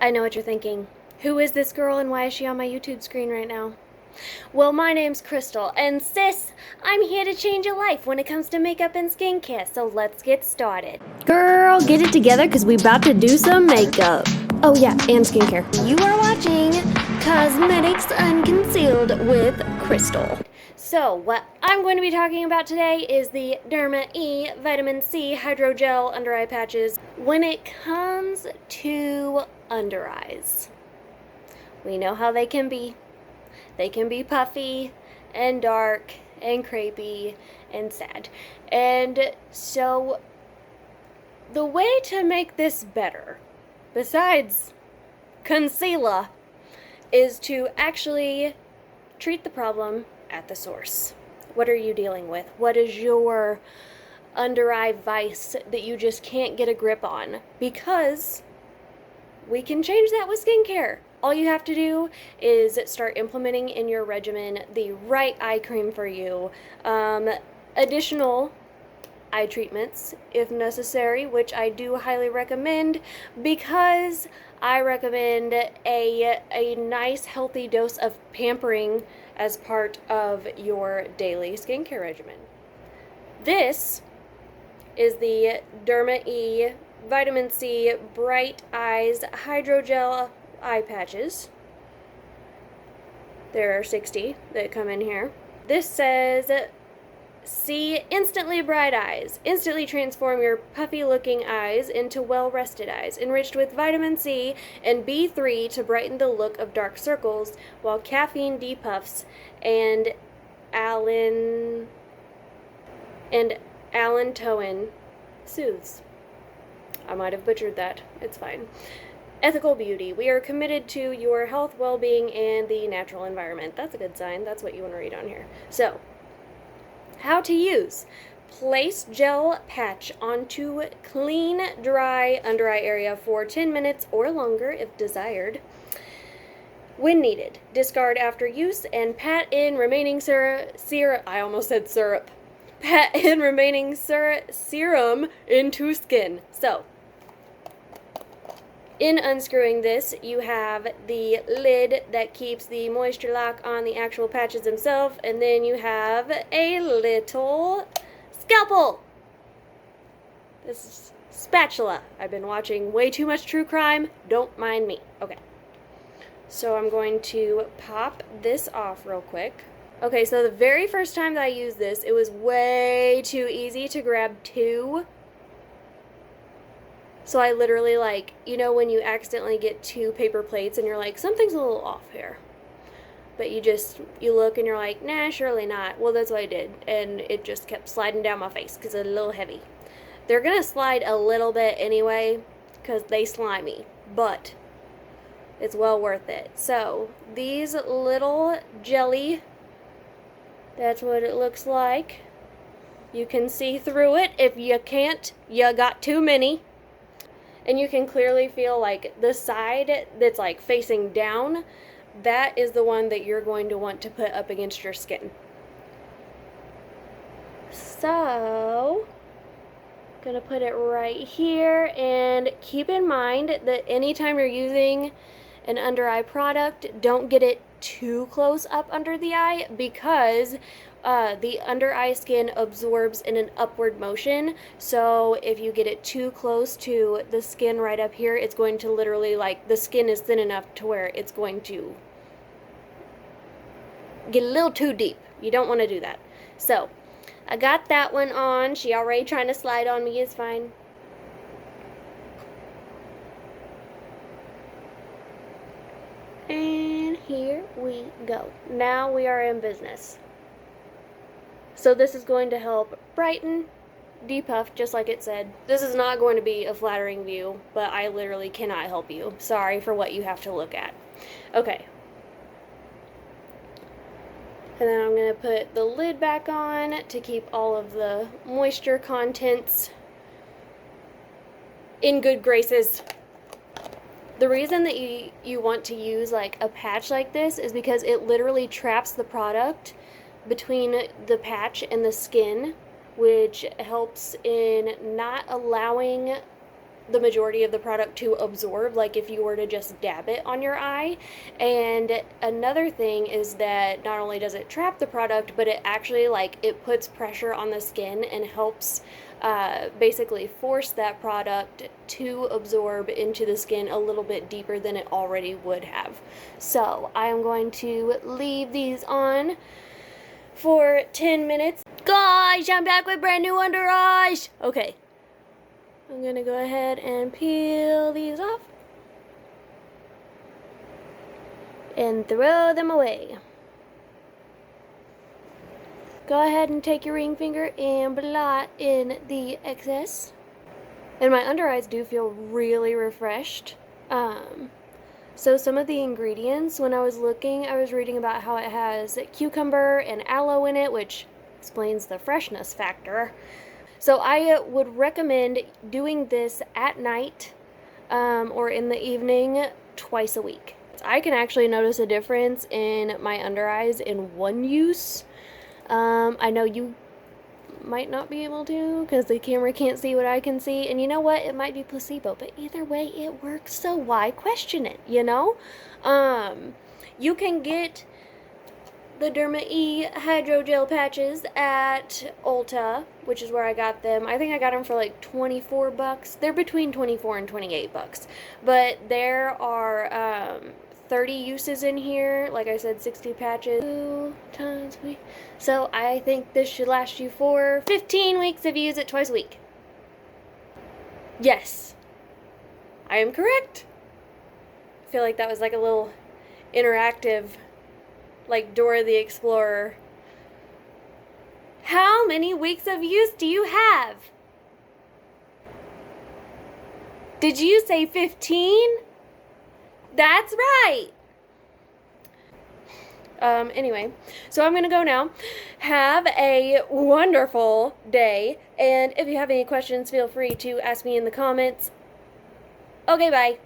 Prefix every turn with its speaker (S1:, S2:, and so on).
S1: I know what you're thinking. Who is this girl and why is she on my YouTube screen right now? Well, my name's Crystal, and sis, I'm here to change your life when it comes to makeup and skincare, so let's get started. Girl, get it together because we about to do some makeup. Oh yeah, and skincare. You are watching Cosmetics Unconcealed with Crystal. So, what I'm going to be talking about today is the Derma-E Vitamin C Hydrogel Under Eye Patches when it comes to under eyes. We know how they can be. They can be puffy and dark and crepey and sad. And so the way to make this better, besides concealer, is to actually treat the problem at the source. What are you dealing with? What is your under eye vice that you just can't get a grip on? Because we can change that with skincare. All you have to do is start implementing in your regimen the right eye cream for you. Additional eye treatments if necessary, which I do highly recommend because I recommend a nice healthy dose of pampering as part of your daily skincare regimen. This is the Derma-E Vitamin C Bright Eyes Hydrogel Eye Patches. There are 60 that come in here. This says, see instantly bright eyes. Instantly transform your puffy looking eyes into well-rested eyes, enriched with vitamin C and B3 to brighten the look of dark circles, while caffeine depuffs and allantoin soothes. I might have butchered that. It's fine. Ethical beauty. We are committed to your health, well-being, and the natural environment. That's a good sign. That's what you want to read on here. So, how to use. Place gel patch onto clean, dry under eye area for 10 minutes or longer if desired. When needed, discard after use and pat in remaining syrup. I almost said syrup. Pat in remaining serum into skin. So, in unscrewing this, you have the lid that keeps the moisture lock on the actual patches themselves, and then you have a little scalpel. This is spatula. I've been watching way too much true crime. Don't mind me. Okay. So I'm going to pop this off real quick. Okay, so the very first time that I used this, it was way too easy to grab two. So I literally, like, you know when you accidentally get two paper plates and you're like, something's a little off here. But you look and you're like, nah, surely not. Well, that's what I did. And it just kept sliding down my face because it's a little heavy. They're going to slide a little bit anyway because they slimy. But it's well worth it. So these little jelly, that's what it looks like. You can see through it. If you can't, you got too many. And you can clearly feel like the side that's like facing down, that is the one that you're going to want to put up against your skin. So, gonna put it right here, and keep in mind that anytime you're using an under eye product, don't get it too close up under the eye because the under eye skin absorbs in an upward motion. So if you get it too close to the skin right up here, it's going to literally, like, the skin is thin enough to where it's going to get a little too deep. You don't want to do that. So I got that one on. She already trying to slide on me. It's fine. And here we go. Now we are in business. So this is going to help brighten, depuff, just like it said. This is not going to be a flattering view, but I literally cannot help you. Sorry for what you have to look at. Okay. And then I'm going to put the lid back on to keep all of the moisture contents in good graces. The reason that you want to use like a patch like this is because it literally traps the product between the patch and the skin, which helps in not allowing the majority of the product to absorb, like if you were to just dab it on your eye. And another thing is that not only does it trap the product, but it actually, like, it puts pressure on the skin and helps basically force that product to absorb into the skin a little bit deeper than it already would have. So I am going to leave these on for 10 minutes. Guys, I'm back with brand new under eyes. Okay, I'm gonna go ahead and peel these off and throw them away. Go ahead and take your ring finger and blot in the excess. And my under eyes do feel really refreshed. So some of the ingredients, when I was looking, I was reading about how it has cucumber and aloe in it, which explains the freshness factor. So I would recommend doing this at night or in the evening twice a week. I can actually notice a difference in my under eyes in one use. I know you might not be able to because the camera can't see what I can see, and you know what, it might be placebo, but either way it works, so why question it, you know? You can get the Derma-E hydrogel patches at Ulta, which is where I got them. I think I got them for like 24 bucks. They're between 24 and 28 bucks. But there are 30 uses in here. Like I said, 60 patches. 2 times a week. So I think this should last you for 15 weeks if you use it twice a week. Yes, I am correct. I feel like that was like a little interactive, like Dora the Explorer. How many weeks of use do you have? Did you say 15? That's right. Anyway, so I'm gonna go now. Have a wonderful day, and if you have any questions, feel free to ask me in the comments. Okay, bye.